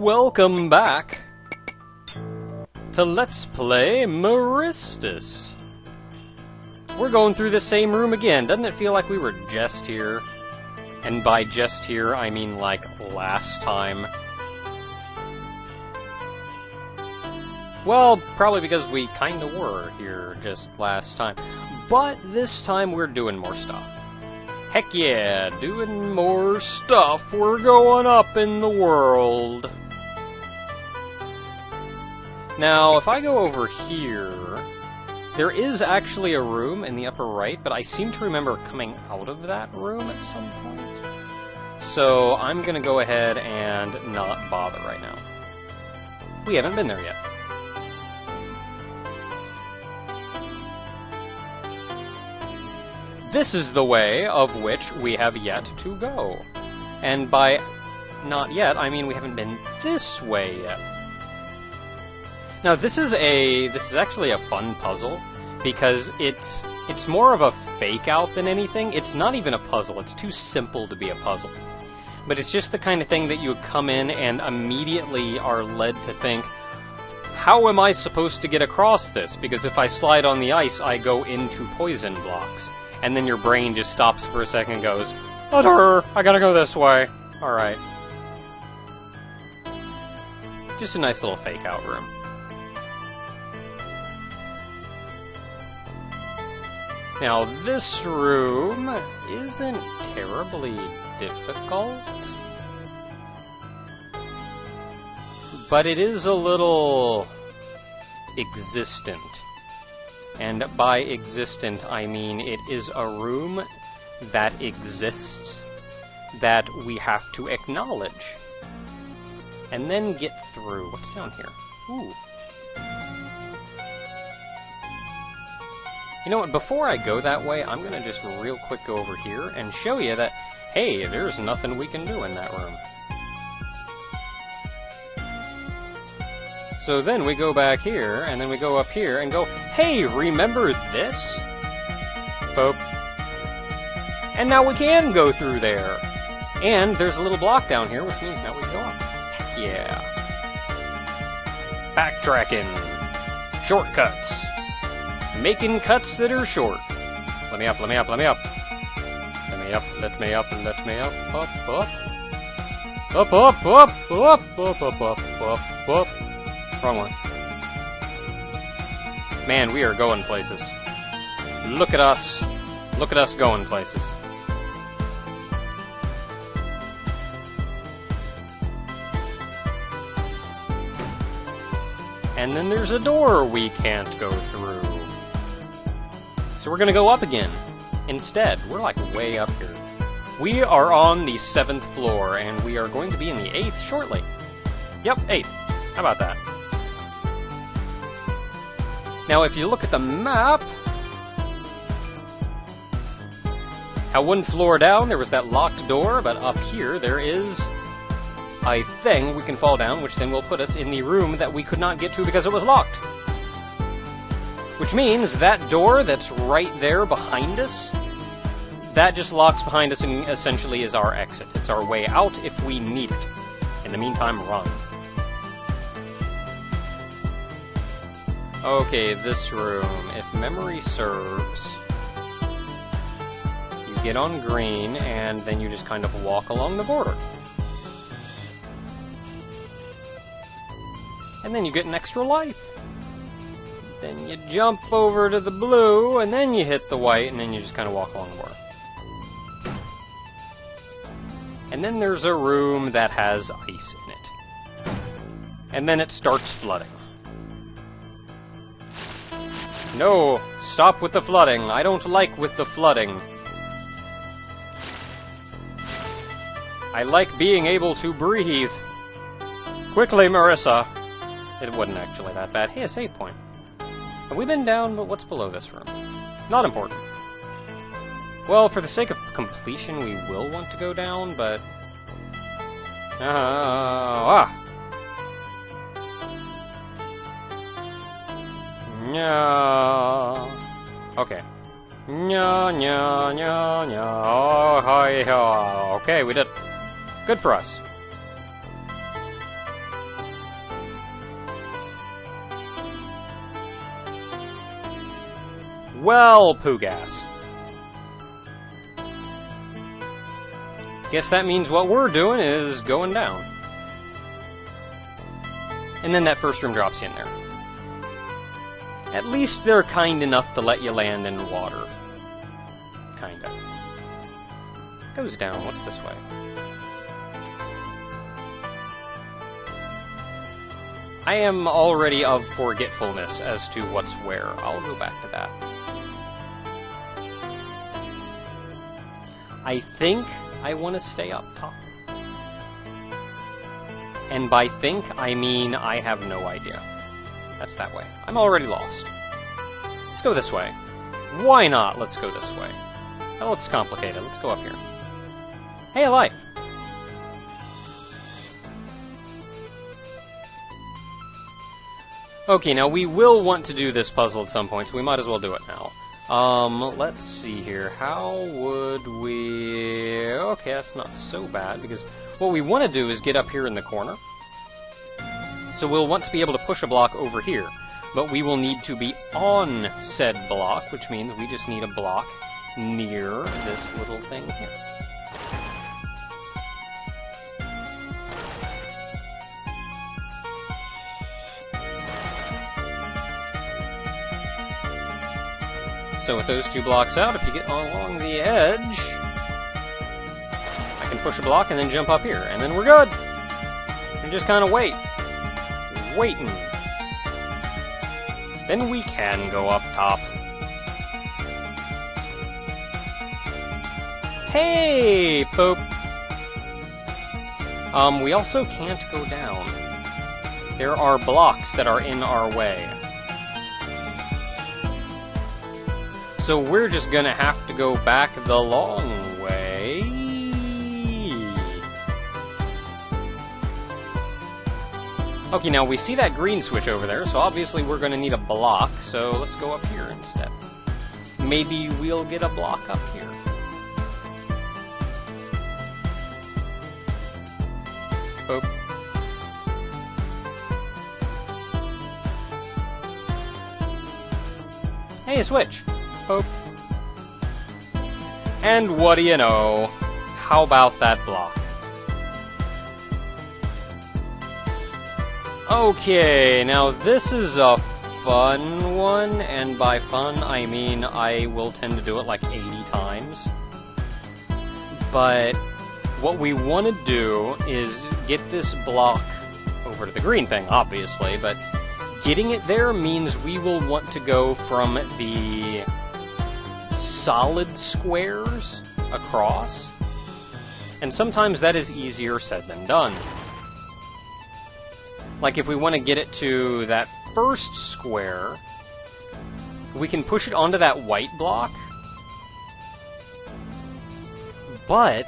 Welcome back to Let's Play Maristice. We're going through the same room again. Doesn't it feel like we were just here? And by just here, I mean like last time. Well, probably because we kinda were here just last time. But this time we're doing more stuff. Heck yeah, doing more stuff. We're going up in the world. Now, if I go over here, there is actually a room in the upper right, but I seem to remember coming out of that room at some point. So I'm gonna go ahead and not bother right now. We haven't been there yet. This is the way of which we have yet to go. And by not yet, I mean we haven't been this way yet. Now this is actually a fun puzzle, because it's more of a fake out than anything. It's not even a puzzle, it's too simple to be a puzzle. But it's just the kind of thing that you come in and immediately are led to think, how am I supposed to get across this? Because if I slide on the ice, I go into poison blocks. And then your brain just stops for a second and goes, "Udder, I gotta go this way." Alright. Just a nice little fake-out room. Now, this room isn't terribly difficult, but it is a little existent. And by existent, I mean it is a room that exists, that we have to acknowledge, and then get through. What's down here? Ooh. You know what, before I go that way, I'm gonna just real quick go over here and show you that, hey, there's nothing we can do in that room. So then we go back here, and then we go up here and go, hey, remember this? Boop. And now we can go through there. And there's a little block down here, which means now we go up. Heck yeah. Backtracking. Shortcuts. Making cuts that are short. Let me up, let me up, let me up. Let me up, let me up, let me up. Up, up. Up, up, up, up, up, up, up, up, up. Wrong one. Man, we are going places. Look at us. Look at us going places. And then there's a door we can't go through. So we're gonna go up again. Instead, we're like way up here. We are on the 7th floor, and we are going to be in the 8th shortly. Yep, 8th. How about that? Now, if you look at the map, how one floor down there was that locked door, but up here there is a thing we can fall down, which then will put us in the room that we could not get to because it was locked. Which means that door that's right there behind us, that just locks behind us and essentially is our exit. It's our way out if we need it. In the meantime, run. Okay, this room, if memory serves, you get on green, and then you just kind of walk along the border. And then you get an extra life. Then you jump over to the blue, and then you hit the white, and then you just kind of walk along the border. And then there's a room that has ice in it. And then it starts flooding. No, stop with the flooding. I don't like with the flooding. I like being able to breathe. Quickly, Marissa. It wasn't actually that bad. Hey, a save point. Have we been down, but what's below this room? Not important. Well, for the sake of completion, we will want to go down, but... Nya. Okay. Nya, nya, nya, nya. Oh, hi, hi. Okay, we did. Good for us. Well, poo gas. Guess that means what we're doing is going down. And then that first room drops you in there. At least they're kind enough to let you land in water. Kinda. Goes down. What's this way? I am already of forgetfulness as to what's where. I'll go back to that. I think I want to stay up top. And by think, I mean I have no idea. That's that way. I'm already lost. Let's go this way. Why not? Let's go this way. Oh, it's complicated. Let's go up here. Hey, life! Okay, now we will want to do this puzzle at some point, so we might as well do it now. Let's see here. How would we... Okay, that's not so bad, because what we want to do is get up here in the corner. So we'll want to be able to push a block over here, but we will need to be on said block, which means we just need a block near this little thing here. So with those two blocks out, if you get along the edge, I can push a block and then jump up here, and then we're good. And just kind of wait. Waiting. Then we can go up top. Hey, Pope! We also can't go down. There are blocks that are in our way. So we're just gonna have to go back the long way. Okay, now we see that green switch over there, so obviously we're gonna need a block, so let's go up here instead. Maybe we'll get a block up here. Oh. Hey, a switch! Oh. And what do you know? How about that block? Okay, now this is a fun one, and by fun I mean I will tend to do it like 80 times. But what we want to do is get this block over to the green thing, obviously, but getting it there means we will want to go from the solid squares across, and sometimes that is easier said than done. Like if we want to get it to that first square, we can push it onto that white block, but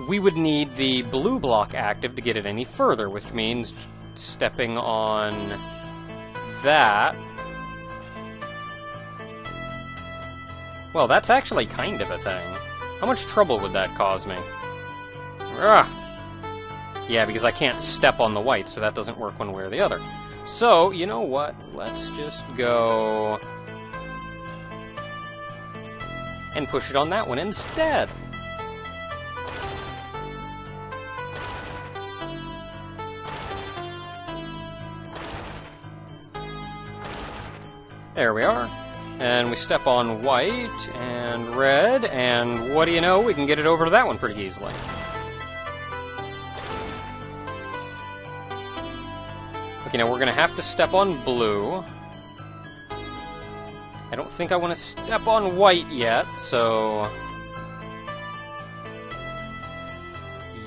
we would need the blue block active to get it any further, which means stepping on that. Well, that's actually kind of a thing. How much trouble would that cause me? Ugh. Yeah, because I can't step on the white, so that doesn't work one way or the other. So, you know what? Let's just go and push it on that one instead. There we are. And we step on white and red, and what do you know? We can get it over to that one pretty easily. Okay, now we're going to have to step on blue. I don't think I want to step on white yet, so...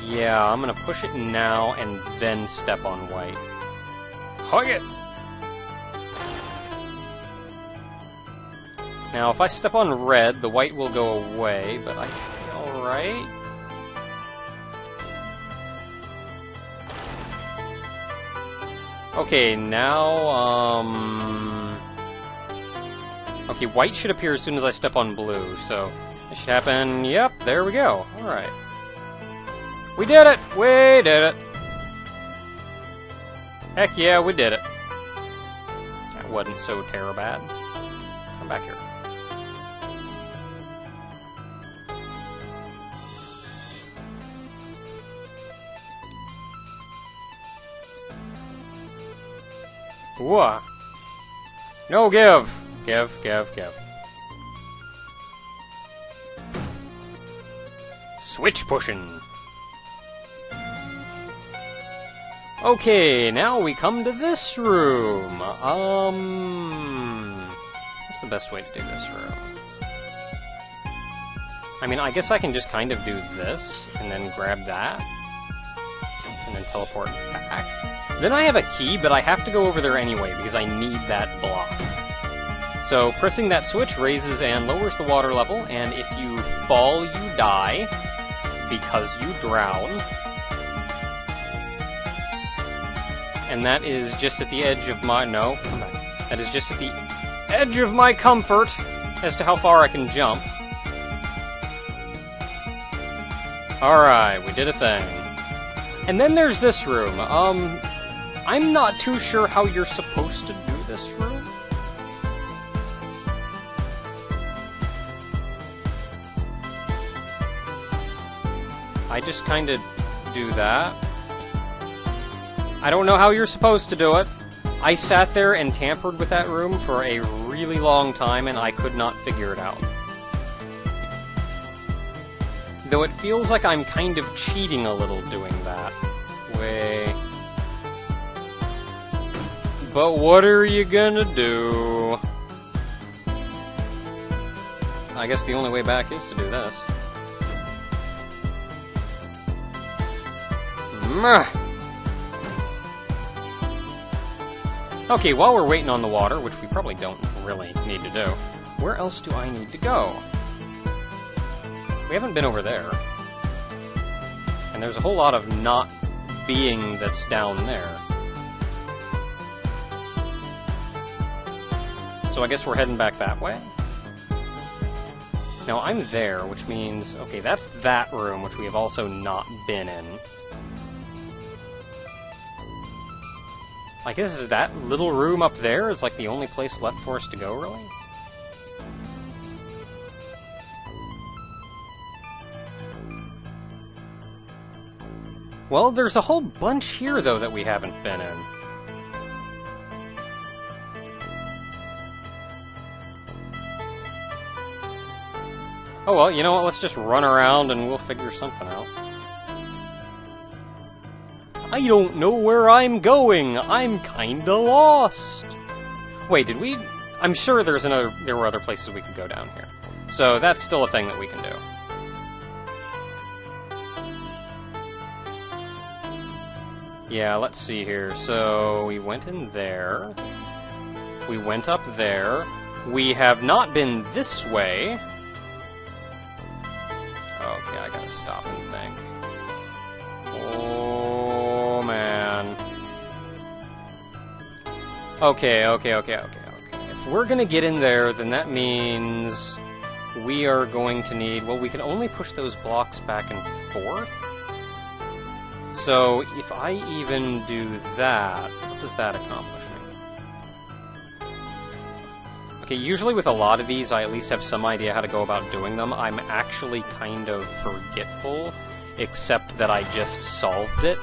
Yeah, I'm going to push it now and then step on white. Hug it! Now, if I step on red, the white will go away, but I should be alright. Okay, now, okay, white should appear as soon as I step on blue, so it should happen. Yep, there we go. Alright. We did it! We did it! Heck yeah, we did it. That wasn't so terrible bad. Come back here. Whoa. No, give! Give. Switch pushing. Okay, now we come to this room. What's the best way to do this room? I mean, I guess I can just kind of do this, and then grab that, and then teleport back. Then I have a key, but I have to go over there anyway, because I need that block. So, pressing that switch raises and lowers the water level, and if you fall, you die, because you drown. And that is just at the edge of my... No, come back. That is just at the edge of my comfort as to how far I can jump. Alright, we did a thing. And then there's this room. I'm not too sure how you're supposed to do this room. I just kind of do that. I don't know how you're supposed to do it. I sat there and tampered with that room for a really long time, and I could not figure it out. Though it feels like I'm kind of cheating a little doing that. But what are you gonna do? I guess the only way back is to do this. Okay, while we're waiting on the water, which we probably don't really need to do, where else do I need to go? We haven't been over there. And there's a whole lot of not being that's down there. So I guess we're heading back that way. Now I'm there, which means... Okay, that's that room, which we have also not been in. I guess is that little room up there is like the only place left for us to go, really? Well, there's a whole bunch here, though, that we haven't been in. Oh well, you know what, let's just run around and we'll figure something out. I don't know where I'm going! I'm kinda lost! Wait, did we... I'm sure there were other places we could go down here. So that's still a thing that we can do. Yeah, let's see here. So, we went in there. We went up there. We have not been this way. Okay, I gotta stop and think. Oh, man. Okay. If we're gonna get in there, then that means we are going to need... Well, we can only push those blocks back and forth. So, if I even do that, what does that accomplish me? Okay, usually with a lot of these, I at least have some idea how to go about doing them. I'm actually kind of forgetful, except that I just solved it.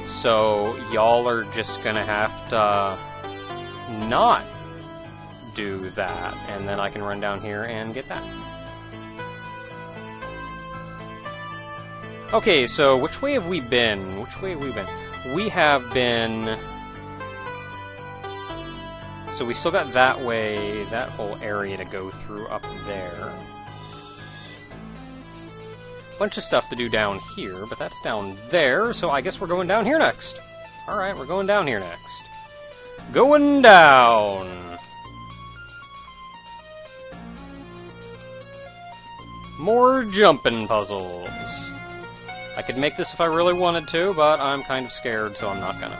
So, y'all are just gonna have to not do that, and then I can run down here and get that. Okay, so which way have we been? We have been... So we still got that way, that whole area to go through up there. Bunch of stuff to do down here, but that's down there, so I guess we're going down here next. Alright, we're going down here next. Going down! More jumping puzzles. I could make this if I really wanted to, but I'm kind of scared, so I'm not gonna.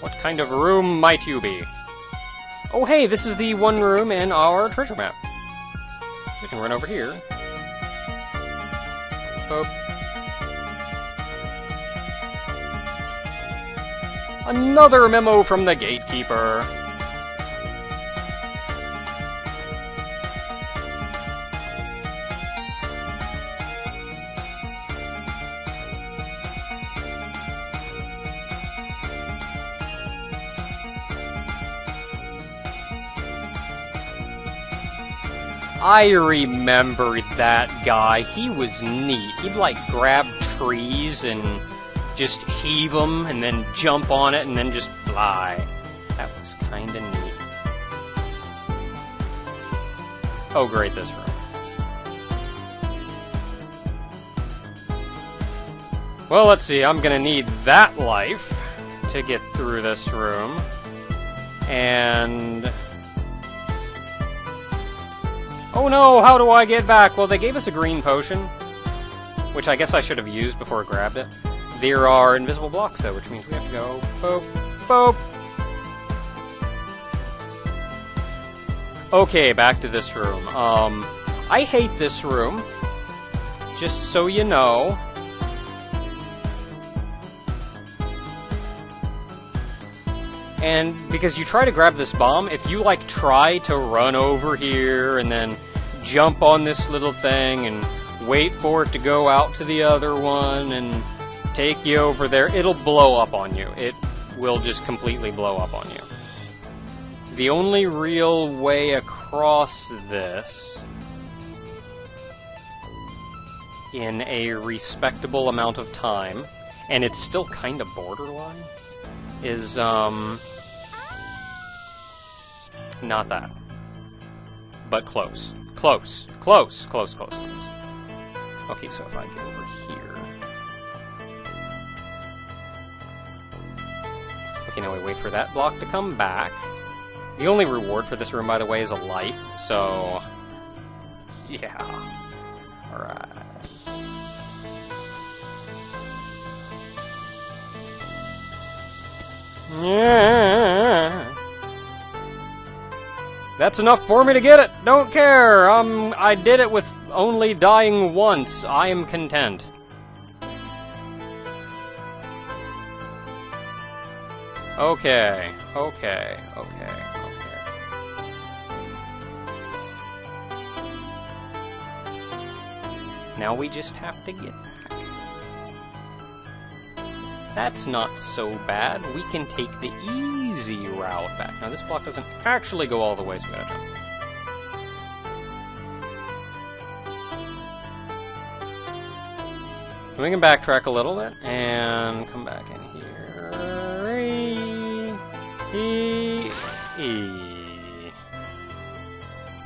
What kind of room might you be? Oh hey, this is the one room in our treasure map. We can run over here. Boop. Another memo from the gatekeeper. I remember that guy. He was neat. He'd like grab trees and just heave them and then jump on it and then just fly. That was kinda neat. Oh great, this room. Well, let's see, I'm gonna need that life to get through this room. And... oh no, how do I get back? Well, they gave us a green potion, which I guess I should have used before I grabbed it. There are invisible blocks though, which means we have to go boop, boop. Okay, back to this room. I hate this room, just so you know. And because you try to grab this bomb, if you like try to run over here and then jump on this little thing and wait for it to go out to the other one and take you over there, it'll blow up on you. It will just completely blow up on you. The only real way across this in a respectable amount of time, and it's still kind of borderline, is, not that. But close. Close. Close. Close, close, close. Okay, so if I get over here... okay, now we wait for that block to come back. The only reward for this room, by the way, is a life, so... yeah. Alright. Yeah. That's enough for me to get it. Don't care. I did it with only dying once. I am content. Okay. Okay. Okay. Okay. Now we just have to get back. That's not so bad. We can take the easy route back. Now, this block doesn't actually go all the way, so we gotta jump. We can backtrack a little bit and come back in here.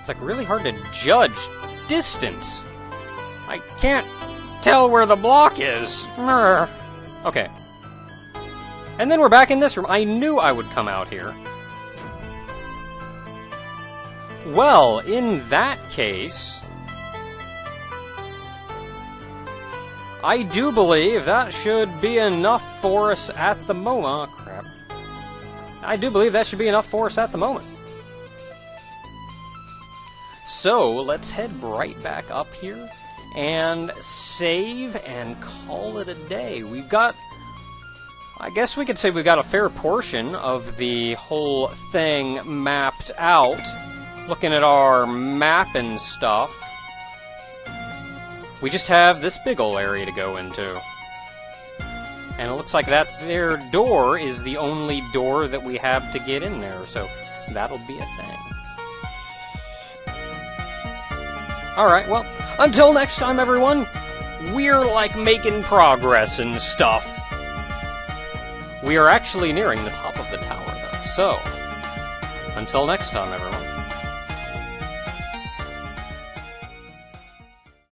It's like really hard to judge distance. I can't tell where the block is. Okay. And then we're back in this room. I knew I would come out here. Well, in that case... I do believe that should be enough for us at the moment. Oh, crap. I do believe that should be enough for us at the moment. So, let's head right back up here and save and call it a day. We've got... I guess we could say we've got a fair portion of the whole thing mapped out. Looking at our map and stuff. We just have this big ol' area to go into. And it looks like that there door is the only door that we have to get in there, so that'll be a thing. Alright, well, until next time, everyone, we're, like, making progress and stuff. We are actually nearing the top of the tower, though. So, until next time, everyone.